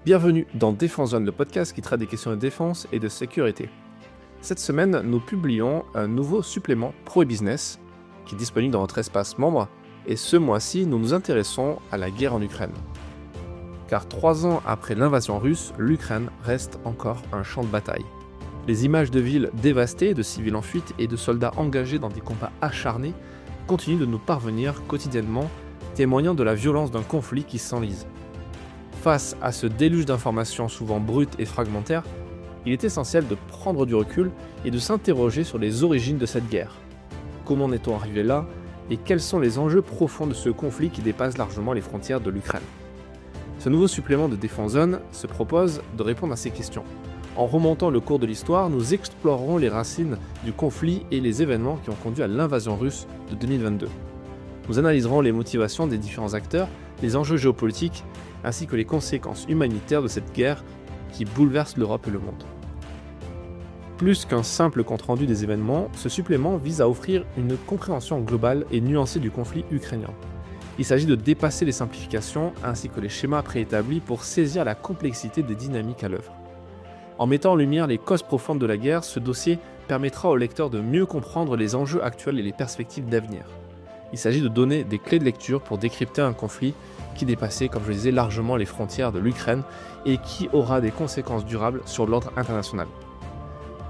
Bienvenue dans Défense Zone, le podcast qui traite des questions de défense et de sécurité. Cette semaine, nous publions un nouveau supplément Pro et Business qui est disponible dans votre espace membre et ce mois-ci, nous nous intéressons à la guerre en Ukraine. Car 3 ans après l'invasion russe, l'Ukraine reste encore un champ de bataille. Les images de villes dévastées, de civils en fuite et de soldats engagés dans des combats acharnés continuent de nous parvenir quotidiennement, témoignant de la violence d'un conflit qui s'enlise. Face à ce déluge d'informations souvent brutes et fragmentaires, il est essentiel de prendre du recul et de s'interroger sur les origines de cette guerre. Comment en est-on arrivé là et quels sont les enjeux profonds de ce conflit qui dépasse largement les frontières de l'Ukraine ? Ce nouveau supplément de Défense Zone se propose de répondre à ces questions. En remontant le cours de l'histoire, nous explorerons les racines du conflit et les événements qui ont conduit à l'invasion russe de 2022. Nous analyserons les motivations des différents acteurs, les enjeux géopolitiques, ainsi que les conséquences humanitaires de cette guerre qui bouleverse l'Europe et le monde. Plus qu'un simple compte-rendu des événements, ce supplément vise à offrir une compréhension globale et nuancée du conflit ukrainien. Il s'agit de dépasser les simplifications ainsi que les schémas préétablis pour saisir la complexité des dynamiques à l'œuvre. En mettant en lumière les causes profondes de la guerre, ce dossier permettra au lecteur de mieux comprendre les enjeux actuels et les perspectives d'avenir. Il s'agit de donner des clés de lecture pour décrypter un conflit qui dépassait, comme je le disais, largement les frontières de l'Ukraine et qui aura des conséquences durables sur l'ordre international.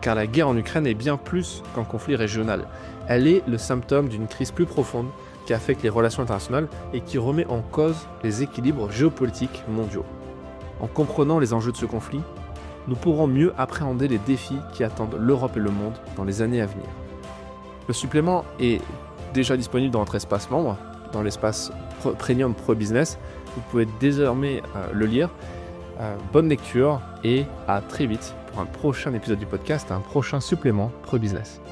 Car la guerre en Ukraine est bien plus qu'un conflit régional. Elle est le symptôme d'une crise plus profonde qui affecte les relations internationales et qui remet en cause les équilibres géopolitiques mondiaux. En comprenant les enjeux de ce conflit, nous pourrons mieux appréhender les défis qui attendent l'Europe et le monde dans les années à venir. Le supplément est déjà disponible dans votre espace membre, dans l'espace Premium Pro Business. Vous pouvez désormais le lire. Bonne lecture et à très vite pour un prochain épisode du podcast, un prochain supplément Pro Business.